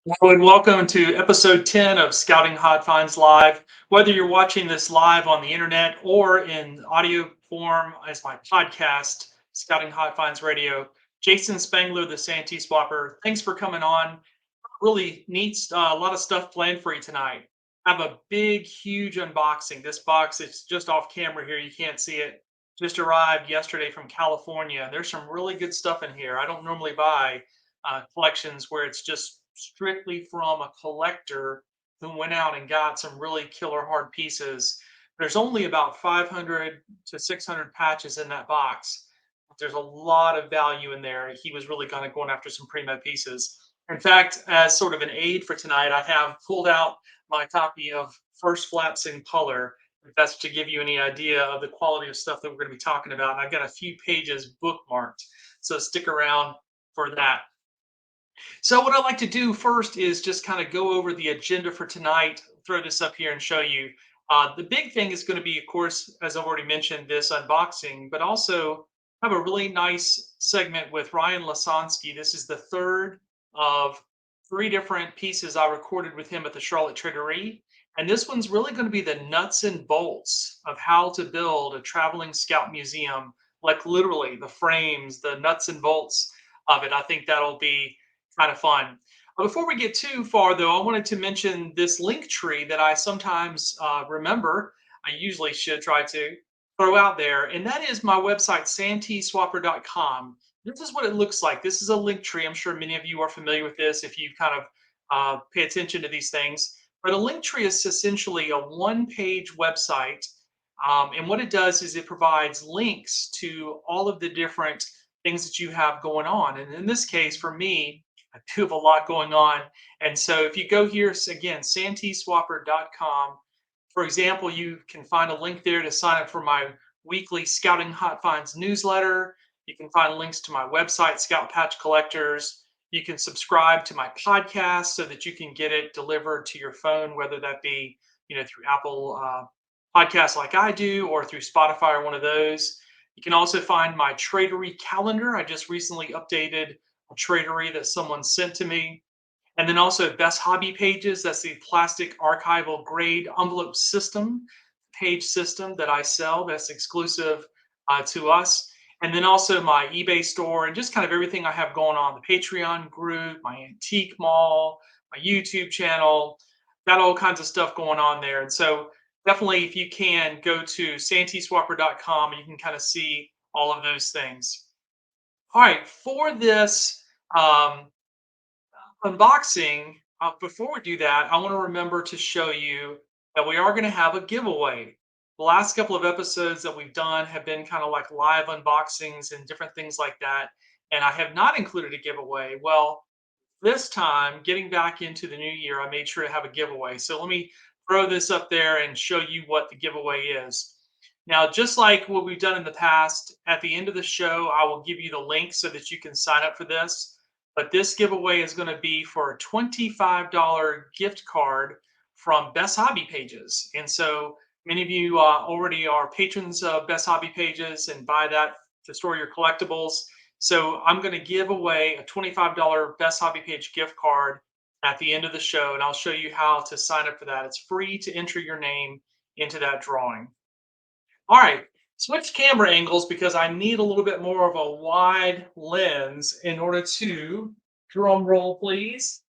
Hello and welcome to episode 10 of Scouting Hot Finds Live. Whether you're watching this live on the internet or in audio form as my podcast, Scouting Hot Finds Radio, Jason Spangler, the SanteeSwapper, thanks for coming on. Really neat, a lot of stuff planned for you tonight. I have a big, huge unboxing. This box is just off camera here. You can't see it. Just arrived yesterday from California. There's some really good stuff in here. I don't normally buy collections where it's just strictly from a collector who went out and got some really killer hard pieces. There's only about 500 to 600 patches in that box. There's a lot of value in there. He was really kind of going after some primo pieces. In fact, as sort of an aid for tonight, I have pulled out my copy of First Flaps in Color. If that's to give you any idea of the quality of stuff that we're going to be talking about. And I've got a few pages bookmarked, so stick around for that. So what I like to do first is just kind of go over the agenda for tonight, throw this up here and show you. The big thing is going to be, of course, as I've already mentioned, this unboxing, but also have a really nice segment with Ryan Losonsky. This is the third of three different pieces I recorded with him at the Charlotte Traderie. And this one's really going to be the nuts and bolts of how to build a traveling scout museum, like literally the frames, the nuts and bolts of it. I think that'll be kind of fun. Before we get too far, though, I wanted to mention this link tree that I sometimes remember. I usually should try to throw out there, and that is my website, SanteeSwapper.com. This is what it looks like. This is a link tree. I'm sure many of you are familiar with this if you kind of pay attention to these things. But a link tree is essentially a one-page website, and what it does is it provides links to all of the different things that you have going on. And in this case, for me, I do have a lot going on. And so if you go here again, SanteeSwapper.com, for example, you can find a link there to sign up for my weekly Scouting Hot Finds newsletter. You can find links to my website, Scout Patch Collectors. You can subscribe to my podcast so that you can get it delivered to your phone, whether that be through Apple Podcasts like I do, or through Spotify or one of those. You can also find my Traderie calendar. I just recently updated a Traderie that someone sent to me. And then also Best Hobby Pages. That's the plastic archival grade envelope system, page system that I sell. That's exclusive to us. And then also my eBay store and just kind of everything I have going on, the Patreon group, my antique mall, my YouTube channel, got all kinds of stuff going on there. And so definitely, if you can, go to SanteeSwapper.com and you can kind of see all of those things. All right, for this um, unboxing, before we do that, I want to remember to show you that we are going to have a giveaway. The last couple of episodes that we've done have been kind of like live unboxings and different things like that. And I have not included a giveaway. Well, this time, getting back into the new year, I made sure to have a giveaway. So let me throw this up there and show you what the giveaway is. Now, just like what we've done in the past, at the end of the show, I will give you the link so that you can sign up for this. But this giveaway is going to be for a $25 gift card from Best Hobby Pages. And so many of you already are patrons of Best Hobby Pages and buy that to store your collectibles. So I'm going to give away a $25 Best Hobby Page gift card at the end of the show, and I'll show you how to sign up for that. It's free to enter your name into that drawing. All right, switch camera angles because I need a little bit more of a wide lens in order to, drum roll please,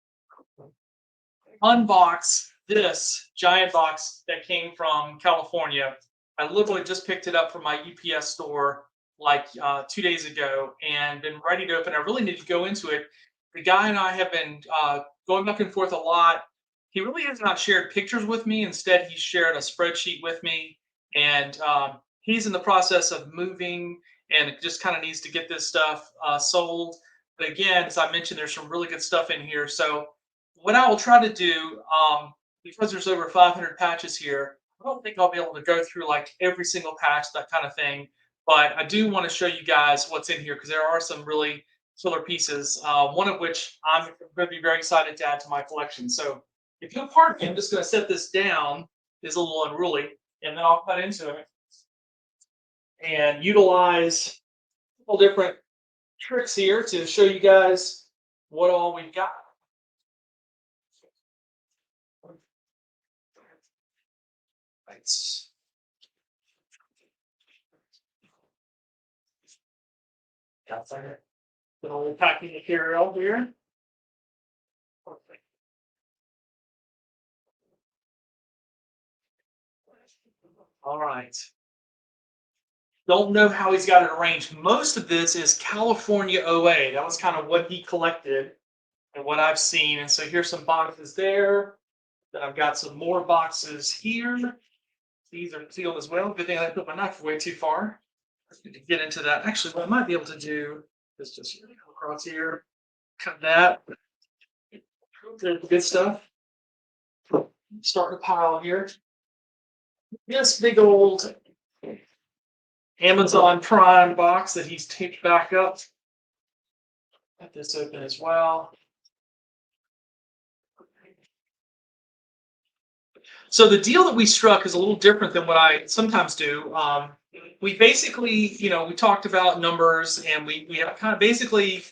unbox this giant box that came from California. I literally just picked it up from my UPS store like 2 days ago and been ready to open. I really need to go into it. The guy and I have been going back and forth a lot. He really has not shared pictures with me. Instead, he's shared a spreadsheet with me. And he's in the process of moving and it just kind of needs to get this stuff sold. But again, as I mentioned, there's some really good stuff in here. So what I will try to do, because there's over 500 patches here, I don't think I'll be able to go through like every single patch, that kind of thing. But I do want to show you guys what's in here because there are some really killer pieces, one of which I'm going to be very excited to add to my collection. So if you'll pardon me, I'm just going to set this down. It's a little unruly, and then I'll cut into it and utilize a couple different tricks here to show you guys what all we've got. Got some little packing material here. Perfect. All right. Don't know how he's got it arranged. Most of this is California OA. That was kind of what he collected and what I've seen. And so here's some boxes there. Then I've got some more boxes here. These are sealed as well. Good thing I put my knife away too far. Let's get into that. Actually, what I might be able to do is just come across here, cut that. There's the good stuff. Start a pile here. This big old Amazon Prime box that he's taped back up. Got this open as well. So the deal that we struck is a little different than what I sometimes do. We basically, we talked about numbers, and we have kind of basically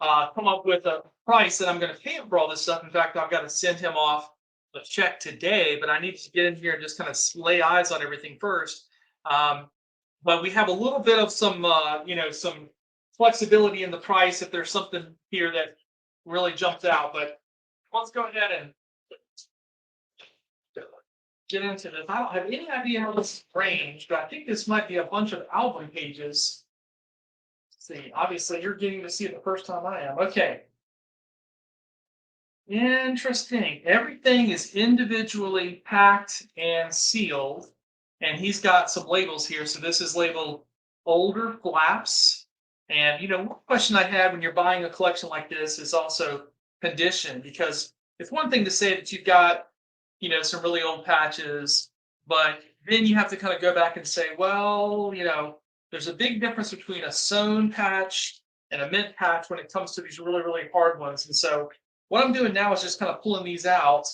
come up with a price that I'm going to pay him for all this stuff. In fact, I've got to send him off a check today, but I need to get in here and just kind of lay eyes on everything first. But we have a little bit of some flexibility in the price if there's something here that really jumps out. But let's go ahead and get into this. I don't have any idea how this is arranged, but I think this might be a bunch of album pages. Let's see, obviously you're getting to see it the first time I am. Okay. Interesting. Everything is individually packed and sealed, and he's got some labels here. So this is labeled older flaps. And one question I had when you're buying a collection like this is also condition, because it's one thing to say that you've got some really old patches, but then you have to kind of go back and say, well, there's a big difference between a sewn patch and a mint patch when it comes to these really, really hard ones. And so what I'm doing now is just kind of pulling these out,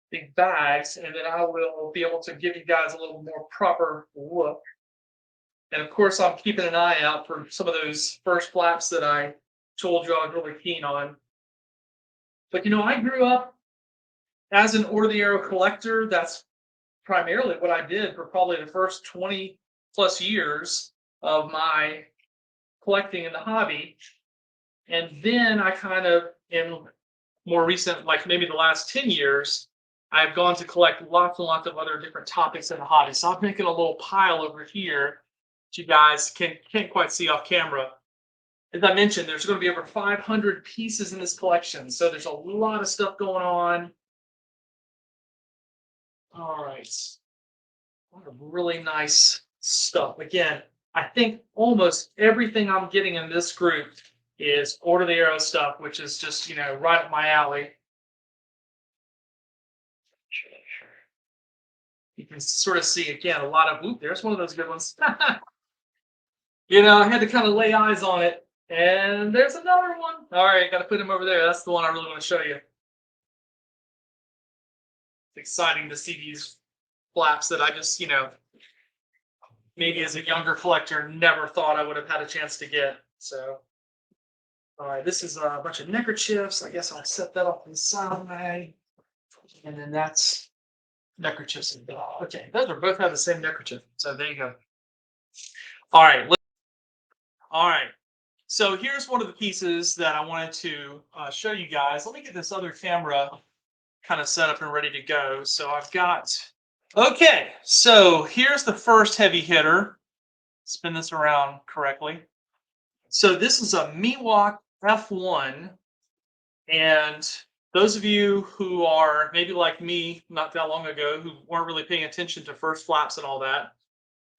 big bags, and then I will be able to give you guys a little more proper look. And of course, I'm keeping an eye out for some of those first flaps that I told you I was really keen on. But I grew up as an Order the Arrow collector. That's primarily what I did for probably the first 20 plus years of my collecting in the hobby. And then I kind of, in more recent, like maybe the last 10 years, I've gone to collect lots and lots of other different topics in the hobby. So I'm making a little pile over here that you guys can't quite see off camera. As I mentioned, there's going to be over 500 pieces in this collection. So there's a lot of stuff going on. All right. A lot of really nice stuff. Again, I think almost everything I'm getting in this group is Order the Arrow stuff, which is just, right up my alley. You can sort of see, again, a lot of, there's one of those good ones. I had to kind of lay eyes on it. And there's another one. All right, got to put him over there. That's the one I really want to show you. It's exciting to see these flaps that I just, maybe as a younger collector, never thought I would have had a chance to get. So, all right, this is a bunch of neckerchiefs. I guess I'll set that up inside. And then that's neckerchiefs. Okay, those are both have the same neckerchief. So there you go. All right. All right. So here's one of the pieces that I wanted to show you guys. Let me get this other camera kind of set up and ready to go. So I've got, okay, so here's the first heavy hitter. Spin this around correctly. So this is a Miwok F1. And those of you who are maybe like me not that long ago, who weren't really paying attention to first flaps and all that,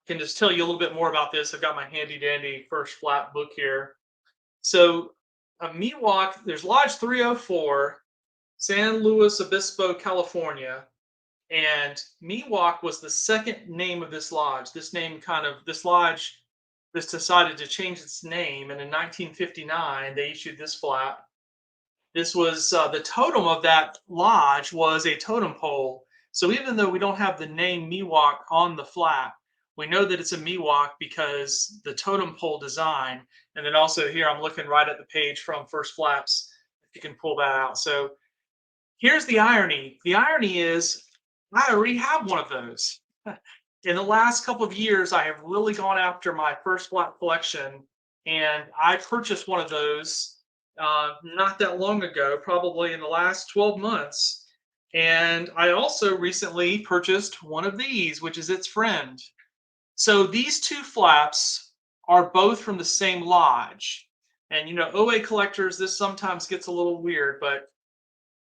can just tell you a little bit more about this. I've got my handy dandy first flap book here. So a Miwok, there's Lodge 304, San Luis Obispo, California. And Miwok was the second name of this lodge. This lodge decided to change its name. And in 1959, they issued this flap. This was the totem of that lodge was a totem pole. So even though we don't have the name Miwok on the flap, we know that it's a Miwok because the totem pole design. And then also here, I'm looking right at the page from First Flaps. If you can pull that out. So here's the irony. The irony is I already have one of those. In the last couple of years, I have really gone after my first flap collection, and I purchased one of those not that long ago, probably in the last 12 months. And I also recently purchased one of these, which is its friend. So these two flaps are both from the same lodge. And OA collectors, this sometimes gets a little weird, but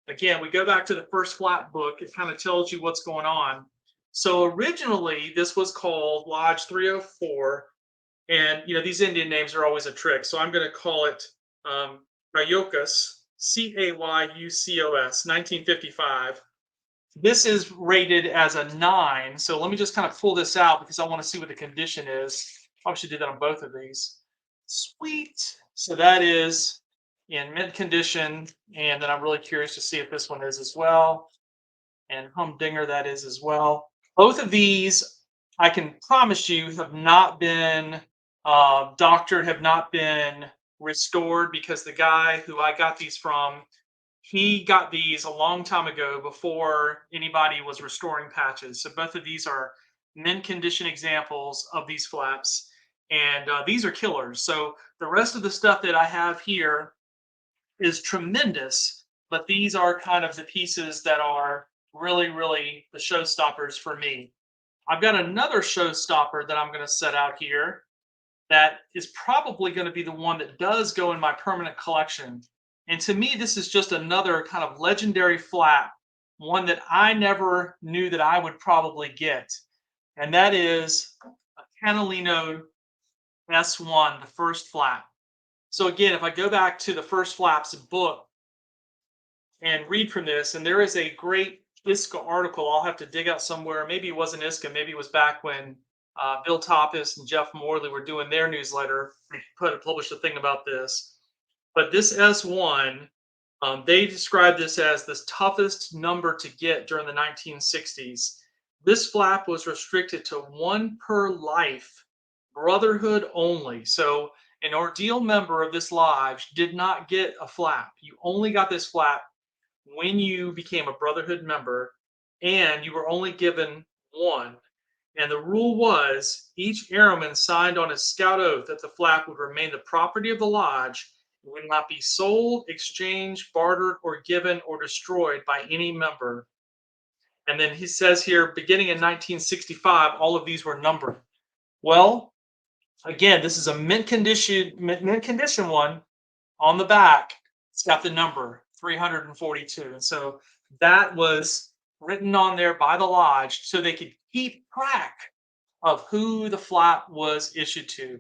again, we go back to the first flap book, it kind of tells you what's going on. So originally, this was called Lodge 304, and these Indian names are always a trick. So I'm going to call it Cayucos, Cayucos, 1955. This is rated as a 9. So let me just kind of pull this out because I want to see what the condition is. Probably should do that on both of these. Sweet. So that is in mint condition, and then I'm really curious to see if this one is as well. And humdinger that is as well. Both of these, I can promise you, have not been doctored, have not been restored, because the guy who I got these from, he got these a long time ago before anybody was restoring patches. So both of these are mint condition examples of these flaps, and these are killers. So the rest of the stuff that I have here is tremendous, but these are kind of the pieces that are really, really the showstoppers for me. I've got another showstopper that I'm going to set out here that is probably going to be the one that does go in my permanent collection. And to me, this is just another kind of legendary flap, one that I never knew that I would probably get. And that is a Canalino S1, the first flap. So again, if I go back to the first flaps book and read from this, and there is a great ISCA article I'll have to dig out somewhere. Maybe it wasn't ISCA, maybe it was back when Bill Toppis and Jeff Morley were doing their newsletter. They published a thing about this. But this S1, they described this as the toughest number to get during the 1960s. This flap was restricted to 1 per life, brotherhood only. So an ordeal member of this lodge did not get a flap. You only got this flap when you became a brotherhood member, and you were only given one. And the rule was each airman signed on his scout oath that the flap would remain the property of the lodge and would not be sold, exchanged, bartered, or given or destroyed by any member. And then he says here, beginning in 1965, all of these were numbered. Well, again, this is a mint condition one. On the back, it's got the number 342. And so that was written on there by the lodge so they could keep track of who the flap was issued to.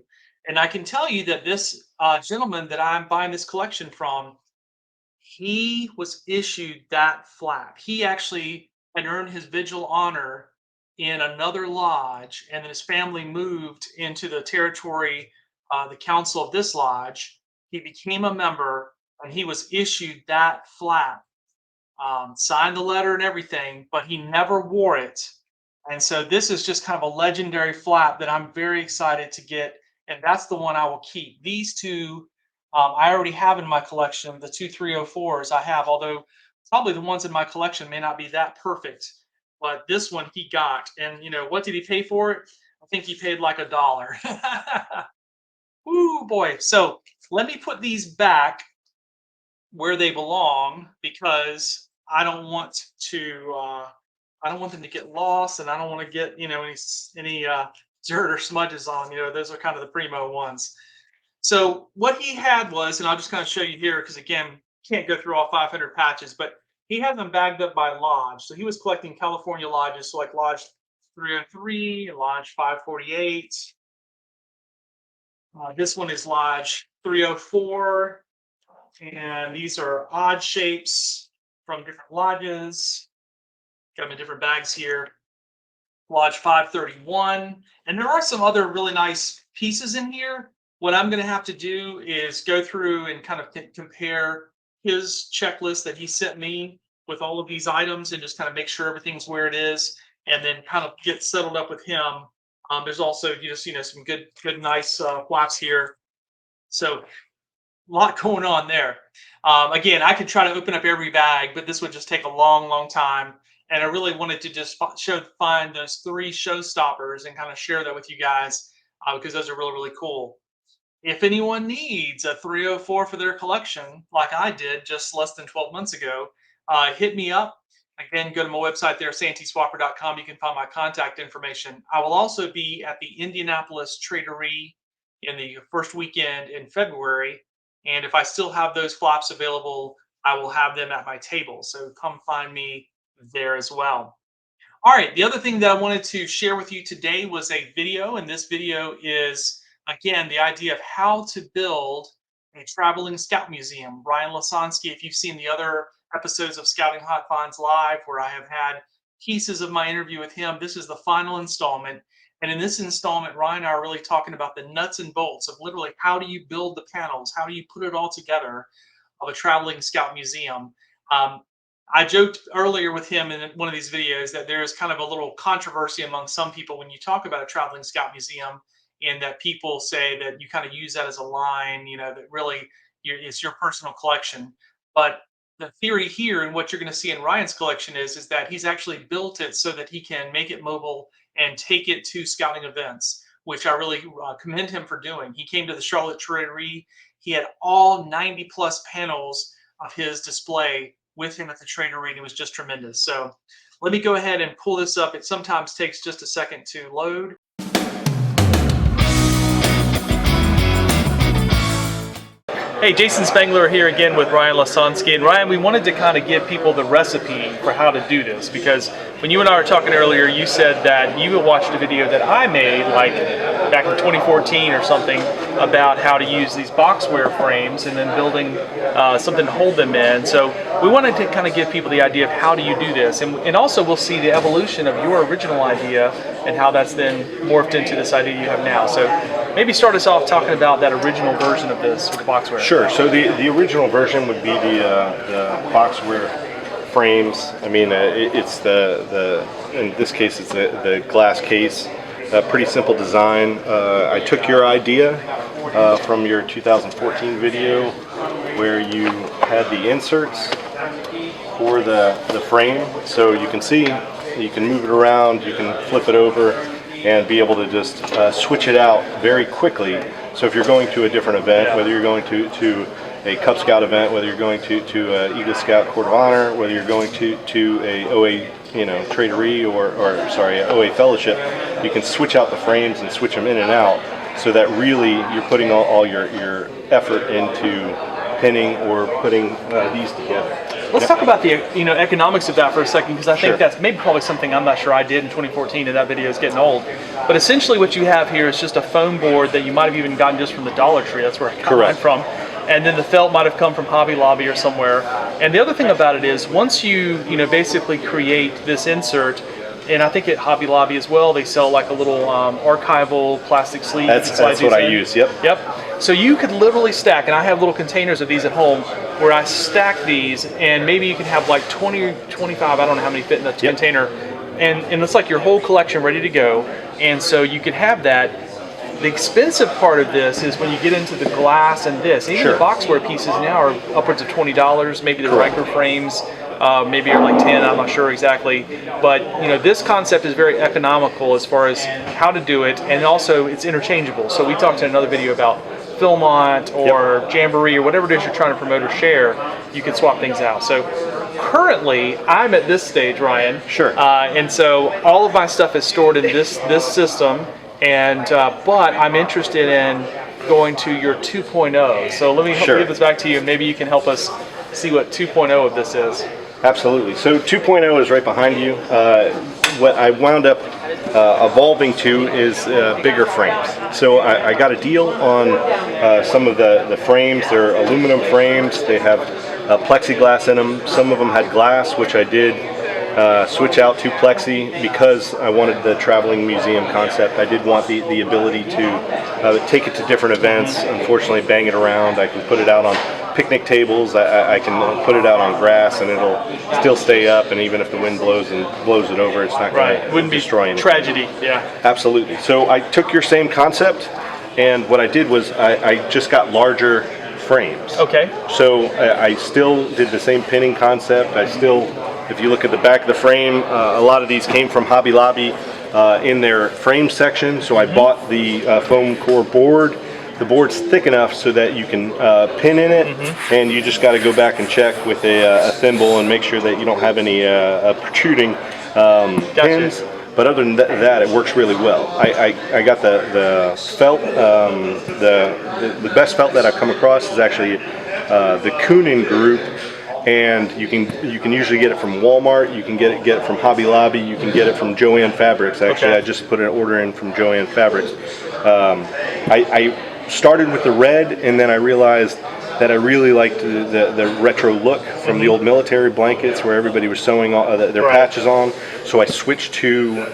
And I can tell you that this gentleman that I'm buying this collection from, he was issued that flap. He actually had earned his vigil honor in another lodge, and then his family moved into the territory, the council of this lodge. He became a member, and he was issued that flap, signed the letter and everything, but he never wore it. And so this is just kind of a legendary flap that I'm very excited to get, and that's the one I will keep. These two I already have in my collection. The two 304s I have, although probably the ones in my collection may not be that perfect. But this one he got, and what did he pay for it? I think he paid like $1. Woo boy! So let me put these back where they belong, because I don't want to. I don't want them to get lost, and I don't want to get any dirt or smudges on. Those are kind of the primo ones. So what he had was, and I'll just kind of show you here, because again, can't go through all 500 patches, but he had them bagged up by lodge. So he was collecting California lodges, so like Lodge 303 and Lodge 548. This one is Lodge 304, and these are odd shapes from different lodges. Got them in different bags here. Lodge 531, and there are some other really nice pieces in here. What I'm going to have to do is go through and kind of compare his checklist that he sent me with all of these items, and just kind of make sure everything's where it is, and then kind of get settled up with him. There's also some good nice flaps here. So lot going on there. Again, I could try to open up every bag, but this would just take a long, long time. And I really wanted to just find those three showstoppers and kind of share that with you guys because those are really, really cool. If anyone needs a 304 for their collection, like I did just less than 12 months ago, hit me up. Again, go to my website there, SanteeSwapper.com. You can find my contact information. I will also be at the Indianapolis Traderie in the first weekend in February. And if I still have those flaps available, I will have them at my table. So come find me there as well. All right, the other thing that I wanted to share with you today was a video, and this video is, again, the idea of how to build a traveling scout museum. Ryan Losonsky, if you've seen the other episodes of Scouting Hot Finds Live, where I have had pieces of my interview with him, this is the final installment. And in this installment, Ryan and I are really talking about the nuts and bolts of literally how do you build the panels, how do you put it all together of a traveling scout museum. Um, I joked earlier with him in one of these videos that there's kind of a little controversy among some people when you talk about a traveling scout museum, and that people say that you kind of use that as a line, that really it's your personal collection. But the theory here and what you're going to see in Ryan's collection is that he's actually built it so that he can make it mobile and take it to scouting events, which I really commend him for doing. He came to the Charlotte Traderie. He had all 90 plus panels of his display with him at the Traderie, and it was just tremendous. So let me go ahead and pull this up. It sometimes takes just a second to load. Hey, Jason Spangler here again with Ryan Losonsky. And Ryan, we wanted to kind of give people the recipe for how to do this, because when you and I were talking earlier, you said that you had watched a video that I made like back in 2014 or something about how to use these boxware frames and then building something to hold them in. So we wanted to kind of give people the idea of how do you do this. And also we'll see the evolution of your original idea and how that's then morphed into this idea you have now. So maybe start us off talking about that original version of this with the boxware. Sure. So the original version would be the boxware frames. I mean, it's the in this case it's the glass case. Pretty simple design. I took your idea from your 2014 video where you had the inserts for the frame, so you can see you can move it around, you can flip it over, and be able to just switch it out very quickly. So if you're going to a different event, whether you're going to a Cub Scout event, whether you're going to Eagle Scout Court of Honor, whether you're going to a OA Traderie or OA Fellowship, you can switch out the frames and switch them in and out, so that really you're putting all your effort into pinning or putting these together. Let's talk about the economics of that for a second, because I think that's probably something I'm not sure I did in 2014, and that video is getting old. But essentially what you have here is just a foam board that you might have even gotten just from the Dollar Tree. That's where I got mine from. And then the felt might have come from Hobby Lobby or somewhere. And the other thing about it is once you basically create this insert, and I think at Hobby Lobby as well, they sell like a little archival plastic sleeve. That's what I use, Yep. So you could literally stack, and I have little containers of these at home where I stack these, and maybe you can have like 20 or 25, I don't know how many fit in the container, and it's like your whole collection ready to go. And so you could have that. The expensive part of this is when you get into the glass and this. Even the boxware pieces now are upwards of $20. Maybe the regular frames maybe are like 10. I'm not sure exactly. But this concept is very economical as far as how to do it, and also it's interchangeable. So we talked in another video about Philmont or Jamboree or whatever it is you're trying to promote or share. You can swap things out. So currently, I'm at this stage, Ryan. And so all of my stuff is stored in this system. And but I'm interested in going to your 2.0. So let me give this back to you, and maybe you can help us see what 2.0 of this is. Absolutely. So 2.0 is right behind you. What I wound up evolving to is bigger frames. So I got a deal on some of the frames. They're aluminum frames. They have plexiglass in them. Some of them had glass, which I did switch out to plexi because I wanted the traveling museum concept. I did want the ability to take it to different events. Unfortunately, bang it around. I can put it out on picnic tables. I can put it out on grass, and it'll still stay up. And even if the wind blows it over, it's not going to destroy anything. Tragedy. Absolutely. So I took your same concept, and what I did was I just got larger frames. Okay. So I still did the same pinning concept. If you look at the back of the frame, a lot of these came from Hobby Lobby in their frame section. So I bought the foam core board. The board's thick enough so that you can pin in it, and you just got to go back and check with a thimble and make sure that you don't have any protruding pins. But other than that, it works really well. I got the felt, the best felt that I've come across is actually the Kunin Group, and you can usually get it from Walmart. You can get it from Hobby Lobby. You can get it from Joann Fabrics. Actually, I just put an order in from Joann Fabrics. I started with the red, and then I realized that I really liked the retro look from the old military blankets where everybody was sewing their patches on. So I switched to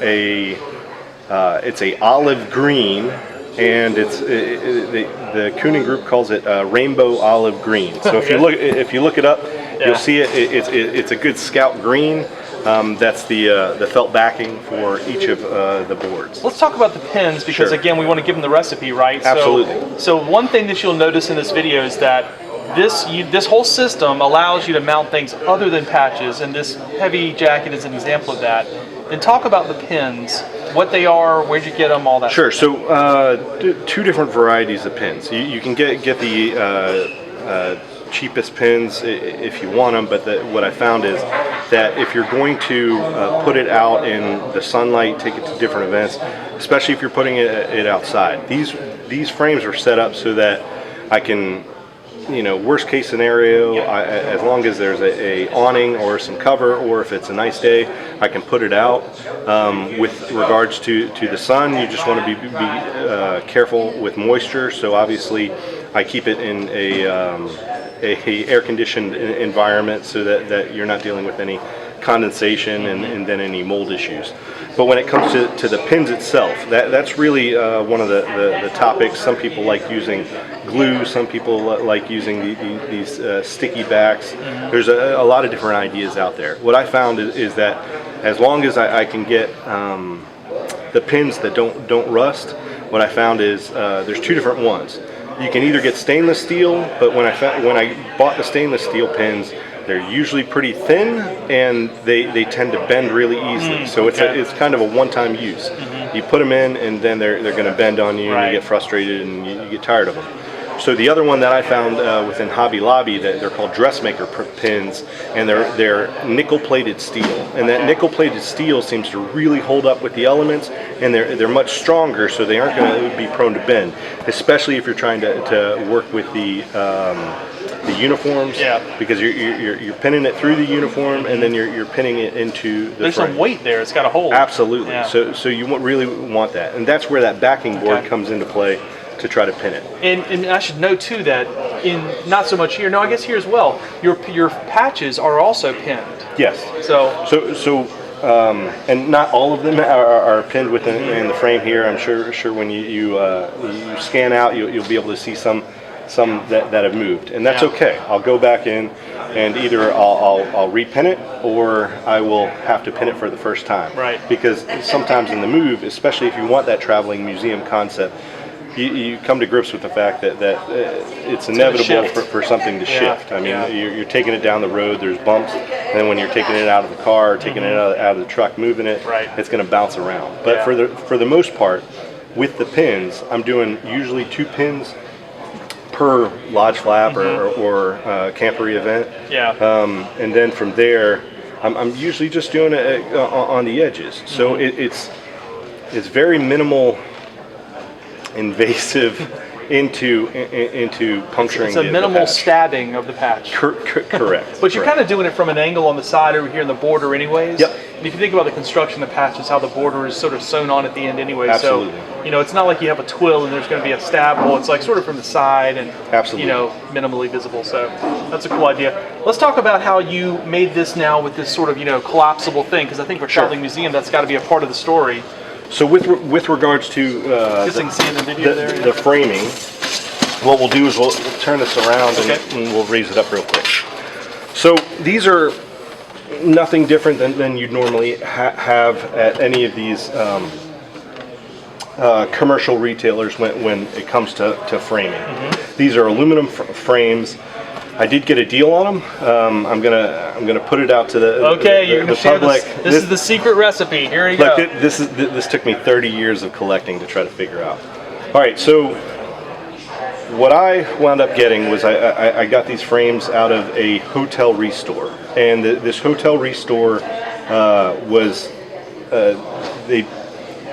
it's a olive green, and the Kunin Group calls it rainbow olive green. So if you look it up, you'll see it's a good scout green. That's the felt backing for each of the boards. Let's talk about the pins, because again, we want to give them the recipe, right? Absolutely. So one thing that you'll notice in this video is that this whole system allows you to mount things other than patches, and this heavy jacket is an example of that. Then talk about the pins, what they are, where'd you get them, all that. Sure. So two different varieties of pins. You can get the cheapest pins if you want them, but what I found is that if you're going to put it out in the sunlight, take it to different events, especially if you're putting it outside, these frames are set up so that I can, worst case scenario, as long as there's a awning or some cover, or if it's a nice day, I can put it out. With regards to the sun, you just want to be careful with moisture. So obviously, I keep it in a air-conditioned environment so that you're not dealing with any condensation and then any mold issues. But when it comes to the pins itself, that's really one of the topics. Some people like using glue, some people like using these sticky backs. There's a lot of different ideas out there. What I found is that as long as I can get the pins that don't rust, what I found is there's two different ones. You can either get stainless steel, but when I bought the stainless steel pins, they're usually pretty thin, and they tend to bend really easily. So it's kind of a one-time use. You put them in, and then they're going to bend on you, and you get frustrated, and you get tired of them. So the other one that I found within Hobby Lobby, that they're called dressmaker pins, and they're nickel-plated steel. And that nickel-plated steel seems to really hold up with the elements, and they're much stronger, so they aren't going to be prone to bend, especially if you're trying to work with the uniforms. Because you're pinning it through the uniform, and then you're pinning it into the There's frame. some weight there. It's got a hold. Absolutely. So you really want that, and that's where that backing board comes into play, to try to pin it. And I should note too that in not so much here, no, I guess here as well, your patches are also pinned. Yes. So and not all of them are pinned within the frame here. I'm sure when you scan out, you'll be able to see some that have moved, and that's okay. I'll go back in, and either I'll repin it, or I will have to pin it for the first time. Right. Because sometimes in the move, especially if you want that traveling museum concept, you come to grips with the fact that it's inevitable for something to shift. I mean, you're taking it down the road, there's bumps, and then when you're taking it out of the car, taking it out of the truck, moving it, it's going to bounce around. But for the most part, with the pins, I'm doing usually 2 pins per lodge flap or campery event. And then from there, I'm usually just doing it on the edges. So it's very minimal invasive into puncturing. It's a minimal stabbing of the patch. Correct. But you're kind of doing it from an angle on the side over here in the border anyways. Yep. And if you think about the construction of the patches, how the border is sort of sewn on at the end anyway. Absolutely. So, it's not like you have a twill and there's going to be a stab hole. It's like sort of from the side and, minimally visible. So that's a cool idea. Let's talk about how you made this now with this sort of, collapsible thing, because I think for Traveling Museum, that's got to be a part of the story. So with regards to the framing, what we'll do is we'll turn this around and we'll raise it up real quick. So these are nothing different than you'd normally have at any of these commercial retailers when it comes to framing. These are aluminum frames. I did get a deal on them. I'm gonna put it out to the public. This is the secret recipe. Here you Look, go. this took me 30 years of collecting to try to figure out. All right, so what I wound up getting was I got these frames out of a hotel restore, and this hotel restore was they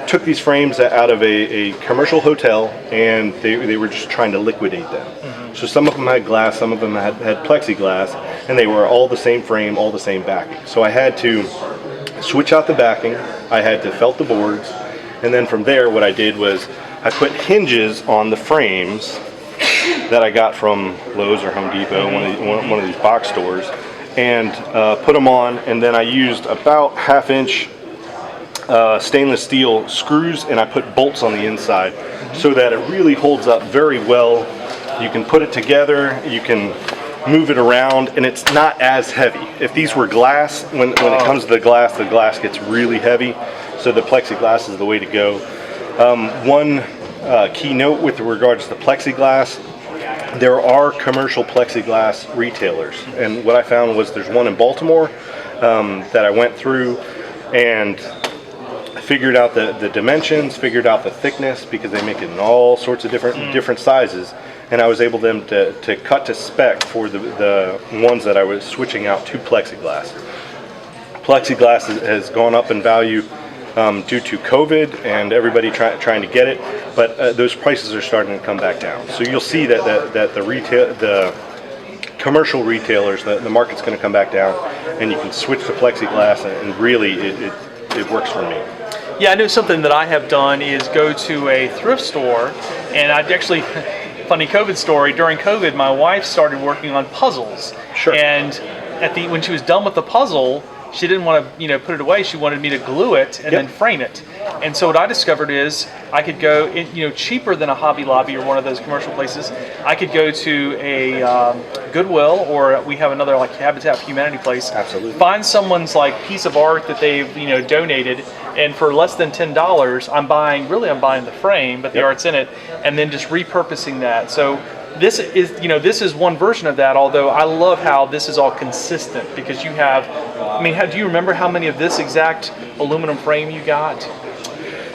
took these frames out of a commercial hotel, and they were just trying to liquidate them. So some of them had glass, some of them had plexiglass, and they were all the same frame, all the same backing. So I had to switch out the backing, I had to felt the boards, and then from there what I did was I put hinges on the frames that I got from Lowe's or Home Depot, one of these box stores, and put them on, and then I used about 1/2 inch stainless steel screws, and I put bolts on the inside so that it really holds up very well. You can put it together, you can move it around, and it's not as heavy. If these were glass, when it comes to the glass gets really heavy, so the plexiglass is the way to go. One key note with regards to plexiglass, there are commercial plexiglass retailers, and what I found was there's one in Baltimore that I went through and figured out the dimensions, figured out the thickness, because they make it in all sorts of different sizes, and I was able to cut to spec for the ones that I was switching out to plexiglass. Plexiglass has gone up in value due to COVID and everybody trying to get it, but those prices are starting to come back down. So you'll see that the commercial retailers, the market's going to come back down, and you can switch to plexiglass, and really it works for me. Yeah, I know something that I have done is go to a thrift store, and I'd actually, funny COVID story, during COVID, my wife started working on puzzles. Sure. And when she was done with the puzzle, she didn't want to, put it away. She wanted me to glue it and then frame it. And so what I discovered is I could go, cheaper than a Hobby Lobby or one of those commercial places. I could go to a Goodwill, or we have another like Habitat for Humanity place. Absolutely. Find someone's like piece of art that they've donated, and for less than $10, I'm buying the frame, but the art's in it, and then just repurposing that. So this is one version of that, although I love how this is all consistent, because you have, do you remember how many of this exact aluminum frame you got?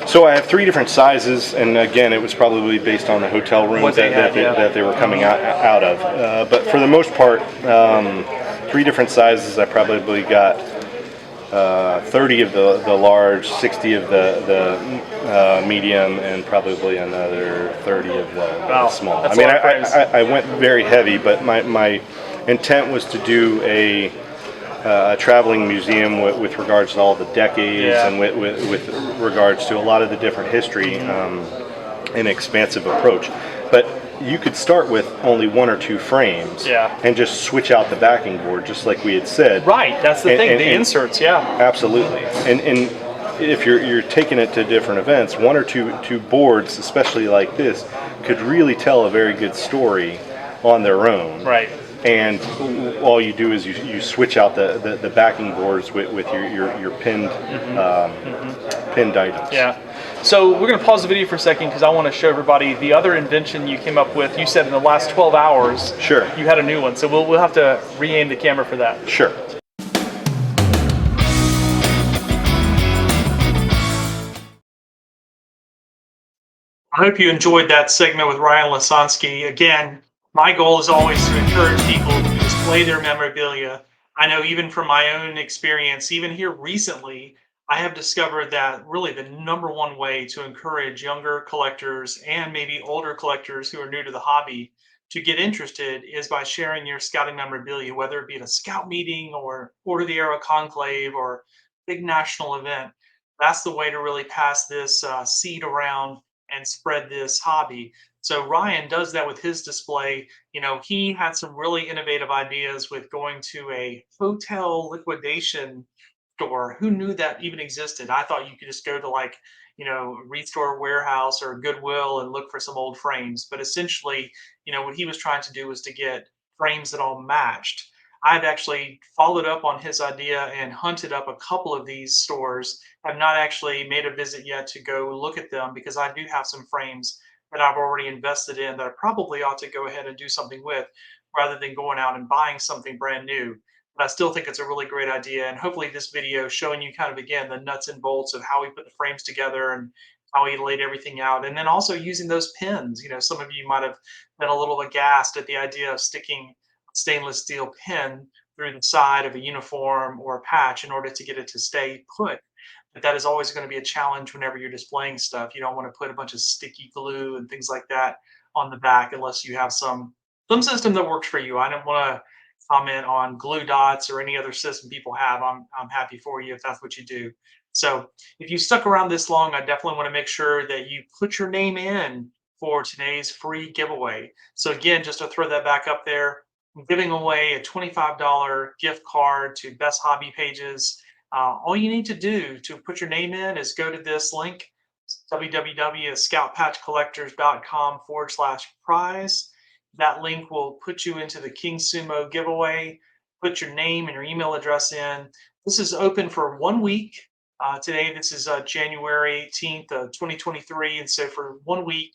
So I have 3 different sizes, and again, it was probably based on the hotel rooms that they were coming out of. But for the most part, 3 different sizes. I probably got 30 of the large, 60 of the medium, and probably another 30 of the small. I went very heavy, but my intent was to do a traveling museum with regards to all the decades and with regards to a lot of the different history, an expansive approach. But you could start with only 1 or 2 frames and just switch out the backing board, just like we had said. Right, that's the thing, the inserts, Absolutely. And if you're taking it to different events, 1 or 2 boards, especially like this, could really tell a very good story on their own. Right. And all you do is you switch out the backing boards with your pinned pinned items. Yeah. So we're going to pause the video for a second, because I want to show everybody the other invention you came up with. You said in the last 12 hours Sure. you had a new one. So we'll have to re-aim the camera for that. Sure. I hope you enjoyed that segment with Ryan Losonsky. Again, my goal is always to encourage people to display their memorabilia. I know even from my own experience, even here recently, I have discovered that really the number one way to encourage younger collectors and maybe older collectors who are new to the hobby to get interested is by sharing your scouting memorabilia, whether it be at a scout meeting or Order the Arrow conclave or big national event. That's the way to really pass this seed around and spread this hobby. So Ryan does that with his display. He had some really innovative ideas with going to a hotel liquidation store. Who knew that even existed? I thought you could just go to Restore Warehouse or Goodwill and look for some old frames. But essentially, what he was trying to do was to get frames that all matched. I've actually followed up on his idea and hunted up a couple of these stores. I've not actually made a visit yet to go look at them because I do have some frames that I've already invested in that I probably ought to go ahead and do something with rather than going out and buying something brand new. But I still think it's a really great idea. And hopefully, this video showing you kind of again the nuts and bolts of how we put the frames together and how he laid everything out. And then also using those pins. Some of you might have been a little aghast at the idea of sticking a stainless steel pin through the side of a uniform or a patch in order to get it to stay put. But that is always going to be a challenge whenever you're displaying stuff. You don't want to put a bunch of sticky glue and things like that on the back unless you have some system that works for you. I don't want to comment on glue dots or any other system people have. I'm happy for you if that's what you do. So if you stuck around this long, I definitely want to make sure that you put your name in for today's free giveaway. So again, just to throw that back up there, I'm giving away a $25 gift card to Best Hobby Pages. All you need to do to put your name in is go to this link, www.scoutpatchcollectors.com/prize. That link will put you into the King Sumo giveaway. Put your name and your email address in. This is open for 1 week. Today, this is January 18th, 2023. And so for 1 week,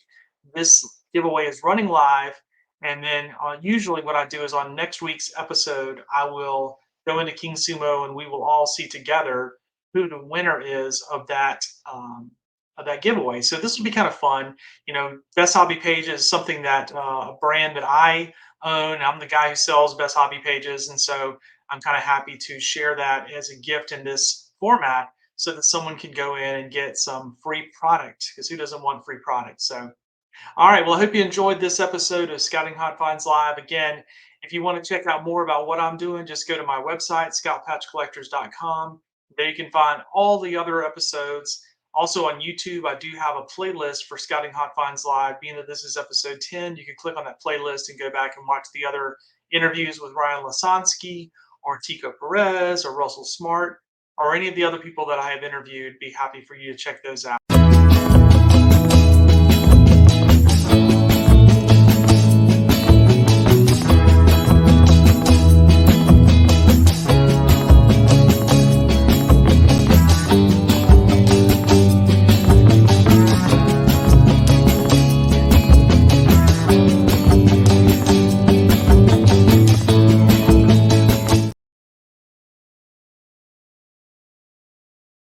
this giveaway is running live. And then usually what I do is on next week's episode, I will go into King Sumo and we will all see together who the winner is of that giveaway. So this will be kind of fun. Best Hobby Page is something that a brand that I own. I'm the guy who sells Best Hobby Pages, and so I'm kind of happy to share that as a gift in this format so that someone can go in and get some free product because who doesn't want free product? So all right. Well, I hope you enjoyed this episode of Scouting Hot Finds Live. Again, if you want to check out more about what I'm doing, just go to my website, scoutpatchcollectors.com. There you can find all the other episodes. Also on YouTube, I do have a playlist for Scouting Hot Finds Live. Being that this is episode 10, you can click on that playlist and go back and watch the other interviews with Ryan Losonsky or Tico Perez or Russell Smart or any of the other people that I have interviewed. Be happy for you to check those out.